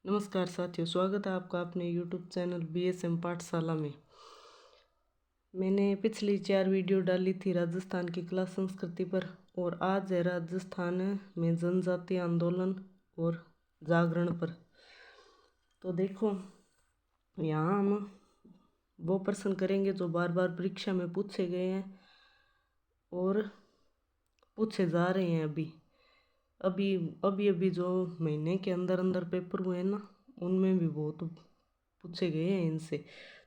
नमस्कार साथियों, स्वागत है आपका अपने YouTube चैनल BSM पाठशाला में। मैंने पिछली 4 वीडियो डाली थी राजस्थान की कला संस्कृति पर, और आज है राजस्थान में जनजातीय आंदोलन और जागरण पर। तो देखो, यहाँ हम वो प्रश्न करेंगे जो बार बार परीक्षा में पूछे गए हैं और पूछे जा रहे हैं। अभी जो महीने के अंदर अंदर पेपर हुए हैं ना, उनमें भी बहुत पूछे गए हैं इनसे।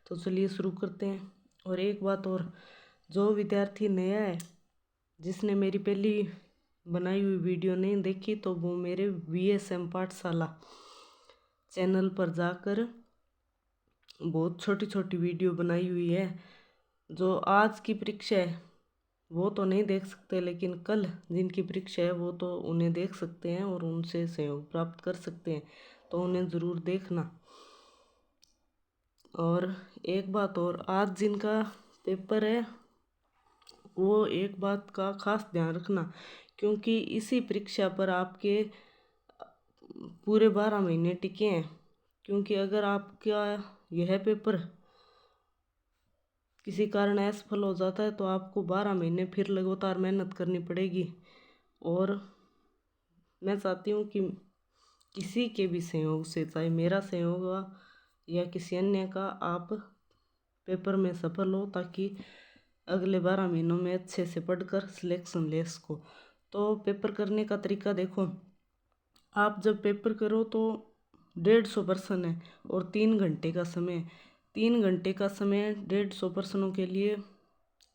तो चलिए शुरू करते हैं। और एक बात और, जो विद्यार्थी नया है, जिसने मेरी पहली बनाई हुई वीडियो नहीं देखी, तो वो मेरे BSM पाठशाला चैनल पर जाकर बहुत छोटी छोटी वीडियो बनाई हुई है। जो आज की परीक्षा है वो तो नहीं देख सकते, लेकिन कल जिनकी परीक्षा है वो तो उन्हें देख सकते हैं और उनसे सहयोग प्राप्त कर सकते हैं। तो उन्हें ज़रूर देखना। और एक बात और, आज जिनका पेपर है वो एक बात का खास ध्यान रखना, क्योंकि इसी परीक्षा पर आपके पूरे 12 महीने टिके हैं। क्योंकि अगर आपका यह पेपर किसी कारण असफल हो जाता है तो आपको 12 महीने फिर लगातार मेहनत करनी पड़ेगी। और मैं चाहती हूँ कि किसी के भी सहयोग से, चाहे मेरा सहयोग हो या किसी अन्य का, आप पेपर में सफल हो, ताकि अगले 12 महीनों में अच्छे से पढ़कर सिलेक्शन ले सको। तो पेपर करने का तरीका देखो, आप जब पेपर करो तो 150 प्रश्न है और 3 घंटे का समय। 3 घंटे का समय 150 प्रश्नों के लिए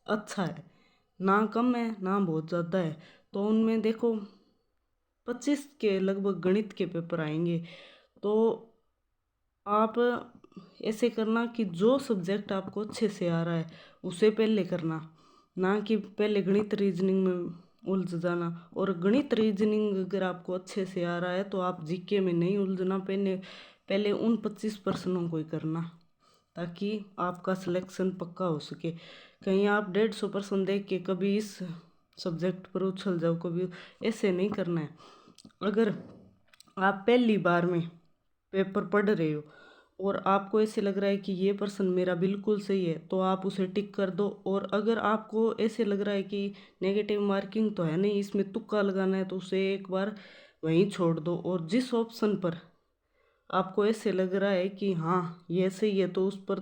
अच्छा है, ना कम है ना बहुत ज़्यादा है। तो उनमें देखो 25 के लगभग गणित के पेपर आएंगे। तो आप ऐसे करना कि जो सब्जेक्ट आपको अच्छे से आ रहा है उसे पहले करना, ना कि पहले गणित रीजनिंग में उलझ जाना। और गणित रीजनिंग अगर आपको अच्छे से आ रहा है तो आप जीके में नहीं उलझना, पहले उन 25 प्रश्नों को ही करना, ताकि आपका सिलेक्शन पक्का हो सके। कहीं आप 150 प्रश्न देख के कभी इस सब्जेक्ट पर उछल जाओ, कभी, ऐसे नहीं करना है। अगर आप पहली बार में पेपर पढ़ रहे हो और आपको ऐसे लग रहा है कि ये प्रश्न मेरा बिल्कुल सही है, तो आप उसे टिक कर दो। और अगर आपको ऐसे लग रहा है कि नेगेटिव मार्किंग तो है नहीं, इसमें तुक्का लगाना है, तो उसे एक बार वहीं छोड़ दो। और जिस ऑप्शन पर आपको ऐसे लग रहा है कि हाँ ये सही है, तो उस पर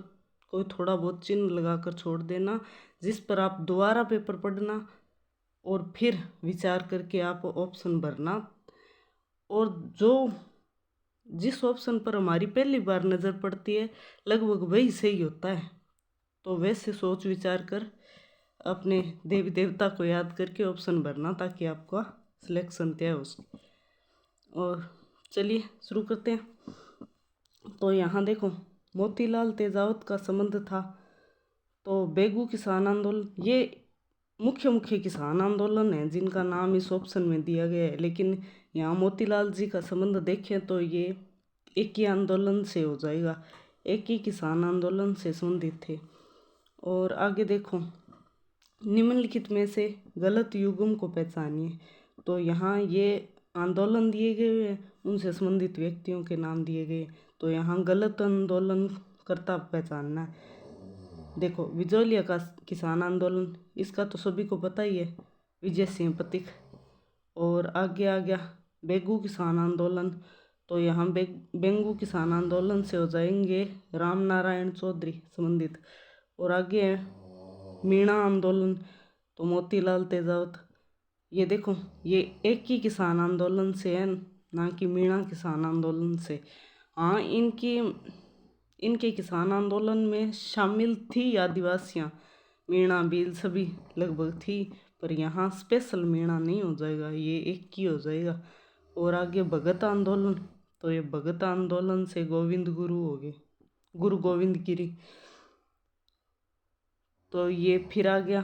कोई थोड़ा बहुत चिन्ह लगाकर छोड़ देना, जिस पर आप दोबारा पेपर पढ़ना और फिर विचार करके आप ऑप्शन भरना। और जिस ऑप्शन पर हमारी पहली बार नज़र पड़ती है लगभग वही सही होता है। तो वैसे सोच विचार कर अपने देवी देवता को याद करके ऑप्शन भरना, ताकि आपका सिलेक्शन तय हो सके। और चलिए शुरू करते हैं। तो यहाँ देखो, मोतीलाल तेजावत का संबंध था। तो बेगू किसान आंदोलन, ये मुख्य किसान आंदोलन है जिनका नाम इस ऑप्शन में दिया गया है। लेकिन यहाँ मोतीलाल जी का संबंध देखें तो ये एक ही आंदोलन से हो जाएगा, एक ही किसान आंदोलन से संबंधित थे। और आगे देखो, निम्नलिखित में से गलत युग्म को पहचानिए। तो यहाँ ये आंदोलन दिए गए हैं, उनसे संबंधित व्यक्तियों के नाम दिए गए। तो यहाँ गलत आंदोलनकर्ता पहचानना है। देखो, विजोलिया का किसान आंदोलन, इसका तो सभी को पता ही है, विजय सिंह पथिक। और आगे आ गया बेगू किसान आंदोलन। तो यहाँ बेंगू किसान आंदोलन से हो जाएंगे राम नारायण चौधरी संबंधित। और आगे है मीणा आंदोलन, तो मोतीलाल तेजावत। ये देखो, ये एक ही किसान आंदोलन से है, ना कि मीणा किसान आंदोलन से। हाँ, इनके किसान आंदोलन में शामिल थी आदिवासियाँ, मीणा भील सभी लगभग थी, पर यहाँ स्पेशल मीणा नहीं हो जाएगा, ये एक ही हो जाएगा। और आगे भगत आंदोलन, तो ये भगत आंदोलन से गोविंद गुरु हो गए, गुरु गोविंद गिरी। तो ये फिर आ गया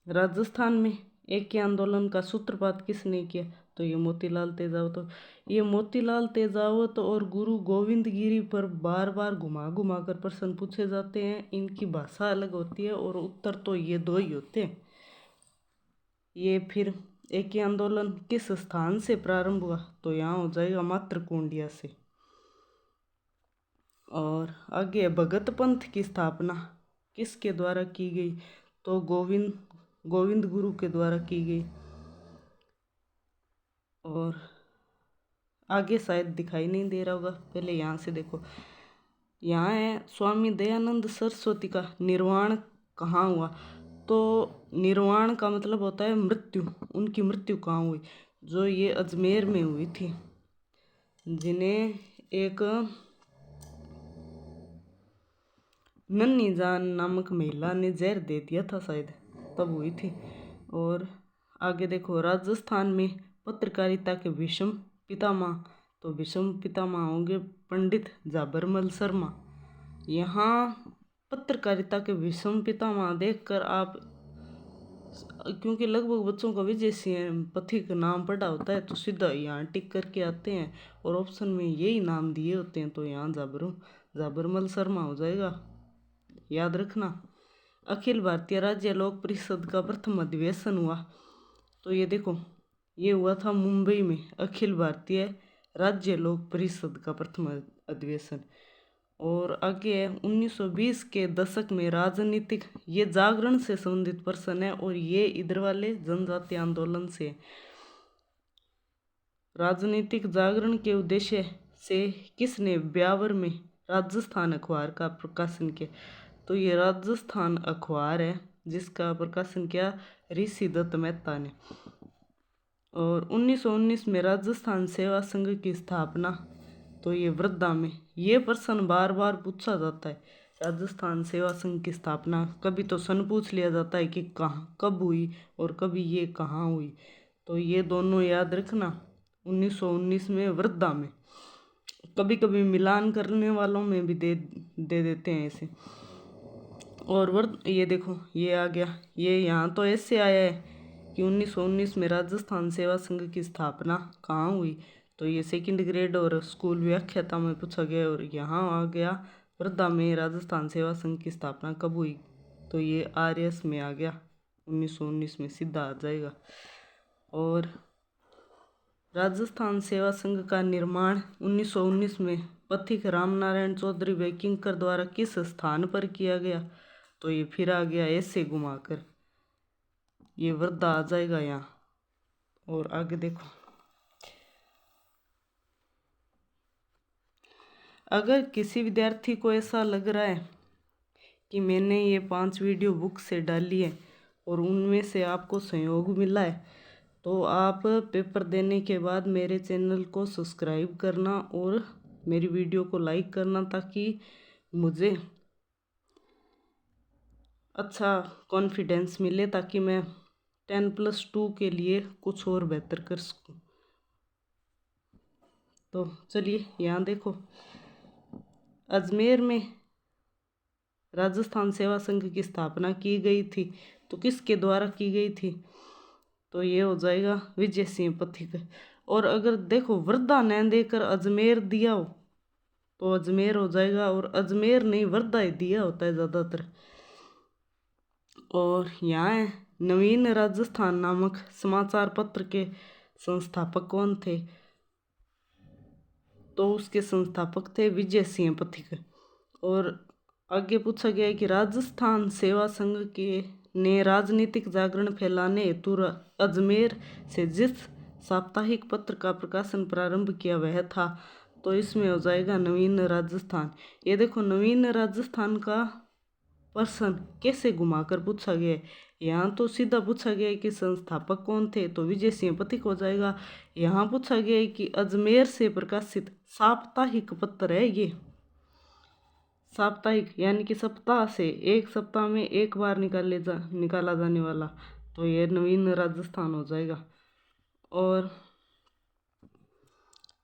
राजस्थान में एक के आंदोलन का सूत्रपात किसने किया, तो ये मोतीलाल तेजावत। ये मोतीलाल तेजावत और गुरु गोविंद गिरी पर बार बार घुमा घुमा कर प्रश्न पूछे जाते हैं। इनकी भाषा अलग होती है और उत्तर तो ये दो ही होते हैं। ये फिर एक ही आंदोलन किस स्थान से प्रारंभ हुआ, तो यहाँ हो जाएगा मातृकुंडिया से। और आगे भगत पंथ की स्थापना किसके द्वारा की गई, तो गोविंद गुरु के द्वारा की गई। और आगे शायद दिखाई नहीं दे रहा होगा, पहले यहाँ से देखो, यहाँ है स्वामी दयानंद सरस्वती का निर्वाण कहाँ हुआ। तो निर्वाण का मतलब होता है मृत्यु, उनकी मृत्यु कहाँ हुई, जो ये अजमेर में हुई थी, जिन्हें एक नन्ही जान नामक महिला ने जहर दे दिया था शायद, तब हुई थी। और आगे देखो, राजस्थान में पत्रकारिता के विषम पितामह, तो विषम पितामह होंगे पंडित झाबरमल शर्मा। यहाँ पत्रकारिता के विषम पितामह देखकर आप, क्योंकि लगभग बच्चों का विजय सिंह पथिक नाम पढ़ा होता है तो सीधा यहाँ टिक करके आते हैं और ऑप्शन में यही नाम दिए होते हैं, तो यहाँ झाबरमल शर्मा हो जाएगा, याद रखना। अखिल भारतीय राज्य लोक परिषद का प्रथम अधिवेशन हुआ, तो ये देखो ये हुआ था मुंबई में, अखिल भारतीय राज्य लोक परिषद का प्रथम अधिवेशन। और आगे है 1920 के दशक में राजनीतिक, ये जागरण से संबंधित प्रश्न है और ये इधर वाले जनजातीय आंदोलन से। राजनीतिक जागरण के उद्देश्य से किसने ब्यावर में राजस्थान अखबार का प्रकाशन किया, तो ये राजस्थान अखबार है जिसका प्रकाशन किया ऋषि दत्त मेहता ने। और 1919 में राजस्थान सेवा संघ की स्थापना, तो ये वृद्धा में, ये प्रश्न बार बार पूछा जाता है, राजस्थान सेवा संघ की स्थापना कभी तो सन पूछ लिया जाता है कि कहाँ कब हुई और कभी ये कहाँ हुई, तो ये दोनों याद रखना। 1919 में वृद्धा में, कभी कभी मिलान करने वालों में भी दे देते हैं ऐसे। और ये देखो ये आ गया, ये यहाँ तो ऐसे आया है कि 1919 में राजस्थान सेवा संघ की स्थापना कहाँ हुई, तो ये सेकंड ग्रेड और स्कूल व्याख्याता में पूछा गया। और यहाँ आ गया वृद्धा में राजस्थान सेवा संघ की स्थापना कब हुई, तो ये RS में आ गया, 1919 में सीधा आ जाएगा। और राजस्थान सेवा संघ का निर्माण 1919 में पथिक रामनारायण चौधरी व किंकर द्वारा किस स्थान पर किया गया, तो ये फिर आ गया ऐसे घुमाकर, ये वृद्धा आ जाएगा यहाँ। और आगे देखो, अगर किसी विद्यार्थी को ऐसा लग रहा है कि मैंने ये 5 वीडियो बुक से डाली है और उनमें से आपको सहयोग मिला है, तो आप पेपर देने के बाद मेरे चैनल को सब्सक्राइब करना और मेरी वीडियो को लाइक करना, ताकि मुझे अच्छा कॉन्फिडेंस मिले, ताकि मैं 10+2 के लिए कुछ और बेहतर कर सकूं। तो चलिए यहाँ देखो, अजमेर में राजस्थान सेवा संघ की स्थापना की गई थी, तो किसके द्वारा की गई थी, तो ये हो जाएगा विजय सिंह पथिक। और अगर देखो वृद्धा ने देकर अजमेर दिया हो तो अजमेर हो जाएगा, और अजमेर नहीं वृद्धा ही दिया होता है ज़्यादातर। और यहाँ है नवीन राजस्थान नामक समाचार पत्र के संस्थापक कौन थे, तो उसके संस्थापक थे विजय सिंह पथिक। और आगे पूछा गया है कि राजस्थान सेवा संघ के ने राजनीतिक जागरण फैलाने हेतु अजमेर से जिस साप्ताहिक पत्र का प्रकाशन प्रारंभ किया वह था, तो इसमें हो जाएगा नवीन राजस्थान। ये देखो नवीन राजस्थान का प्रश्न कैसे घुमाकर पूछा गया है, यहाँ तो सीधा पूछा गया है कि संस्थापक कौन थे, तो विजय सिंह पथिक हो जाएगा। यहाँ पूछा गया है कि अजमेर से प्रकाशित साप्ताहिक पत्र है, ये साप्ताहिक यानी कि सप्ताह से, एक सप्ताह में एक बार निकाला जाने वाला, तो ये नवीन राजस्थान हो जाएगा। और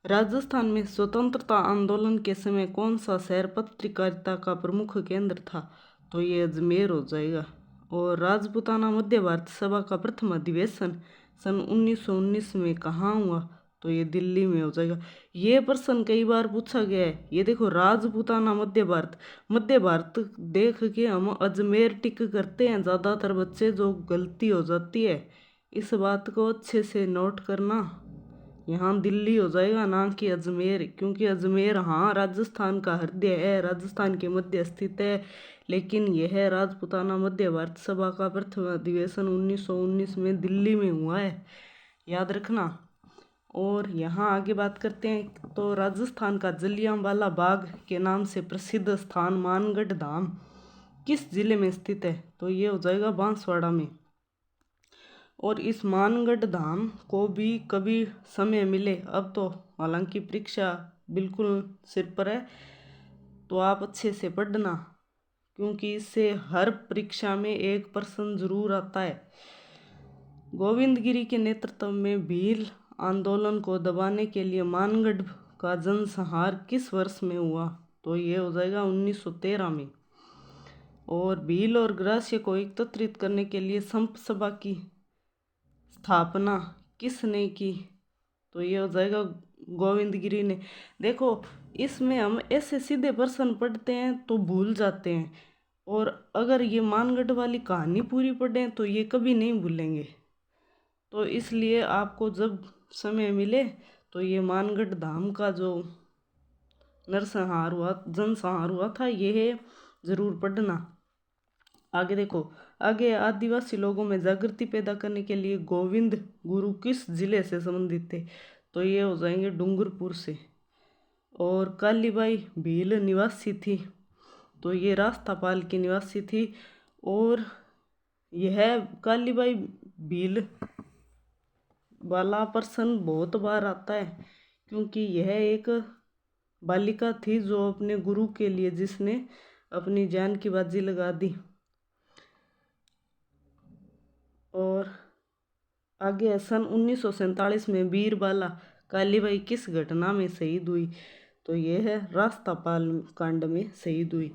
राजस्थान में स्वतंत्रता आंदोलन के समय कौन सा शहर पत्रकारिता का प्रमुख केंद्र था, तो ये अजमेर हो जाएगा। और राजपूताना मध्य भारत सभा का प्रथम अधिवेशन सन 1919 में कहाँ हुआ, तो ये दिल्ली में हो जाएगा। ये प्रश्न कई बार पूछा गया है। ये देखो राजपूताना मध्य भारत देख के हम अजमेर टिक करते हैं ज़्यादातर बच्चे, जो गलती हो जाती है, इस बात को अच्छे से नोट करना। यहाँ दिल्ली हो जाएगा ना कि अजमेर, क्योंकि अजमेर हाँ राजस्थान का हृदय है, राजस्थान के मध्य स्थित है। लेकिन यह राजपूताना मध्य भारत सभा का प्रथम अधिवेशन 1919 में दिल्ली में हुआ है, याद रखना। और यहाँ आगे बात करते हैं तो राजस्थान का जलियांवाला बाग के नाम से प्रसिद्ध स्थान मानगढ़ धाम किस जिले में स्थित है, तो ये हो जाएगा बांसवाड़ा में। और इस मानगढ़ धाम को भी कभी समय मिले, अब तो हालांकि परीक्षा बिल्कुल सिर पर है, तो आप अच्छे से पढ़ना, क्योंकि इससे हर परीक्षा में एक प्रश्न जरूर आता है। गोविंद गिरी के नेतृत्व में भील आंदोलन को दबाने के लिए मानगढ़ का जनसंहार किस वर्ष में हुआ, तो ये हो जाएगा 1913 में। और भील और ग्रास्य को एकत्रित करने के लिए संप सभा की स्थापना किसने की, तो ये हो जाएगा गोविंद गिरी ने। देखो इसमें हम ऐसे सीधे प्रश्न पढ़ते हैं तो भूल जाते हैं, और अगर ये मानगढ़ वाली कहानी पूरी पढ़ें तो ये कभी नहीं भूलेंगे। तो इसलिए आपको जब समय मिले तो ये मानगढ़ धाम का जो जनसंहार हुआ था यह जरूर पढ़ना। आगे देखो, आगे आदिवासी लोगों में जागृति पैदा करने के लिए गोविंद गुरु किस जिले से संबंधित थे, तो ये हो जाएंगे डूंगरपुर से। और कालीबाई भील निवासी थी, तो ये रास्तापाल की निवासी थी। और यह कालीबाई भील वाला प्रश्न बहुत बार आता है, क्योंकि यह एक बालिका थी जो अपने गुरु के लिए जिसने अपनी जान की बाजी लगा दी। और आगे सन 1947 में बीरबाला कालीबाई किस घटना में शहीद हुई, तो यह है रास्तापाल कांड में शहीद हुई।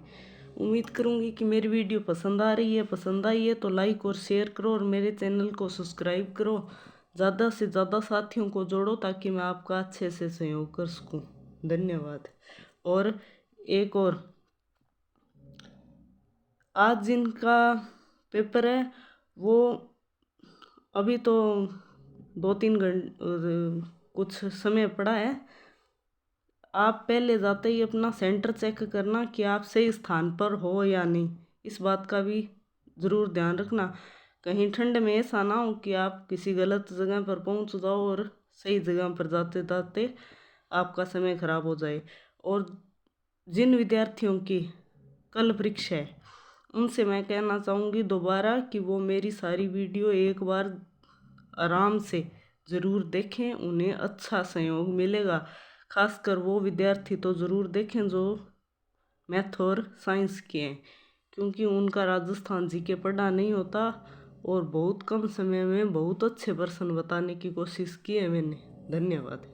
उम्मीद करूंगी कि मेरी वीडियो पसंद आ रही है, पसंद आई है तो लाइक और शेयर करो और मेरे चैनल को सब्सक्राइब करो। ज़्यादा से ज़्यादा साथियों को जोड़ो ताकि मैं आपका अच्छे से सहयोग कर सकूं। धन्यवाद। और एक और, आज जिनका पेपर है वो अभी तो 2-3 घंटे कुछ समय पड़ा है, आप पहले जाते ही अपना सेंटर चेक करना कि आप सही स्थान पर हो या नहीं, इस बात का भी ज़रूर ध्यान रखना। कहीं ठंड में ऐसा ना हो कि आप किसी गलत जगह पर पहुंच जाओ और सही जगह पर जाते जाते आपका समय खराब हो जाए। और जिन विद्यार्थियों की कल परीक्षा है उनसे मैं कहना चाहूँगी दोबारा कि वो मेरी सारी वीडियो एक बार आराम से ज़रूर देखें, उन्हें अच्छा सहयोग मिलेगा। खासकर वो विद्यार्थी तो ज़रूर देखें जो मैथ और साइंस के हैं, क्योंकि उनका राजस्थान जीके पढ़ा नहीं होता और बहुत कम समय में बहुत अच्छे प्रश्न बताने की कोशिश की है मैंने। धन्यवाद।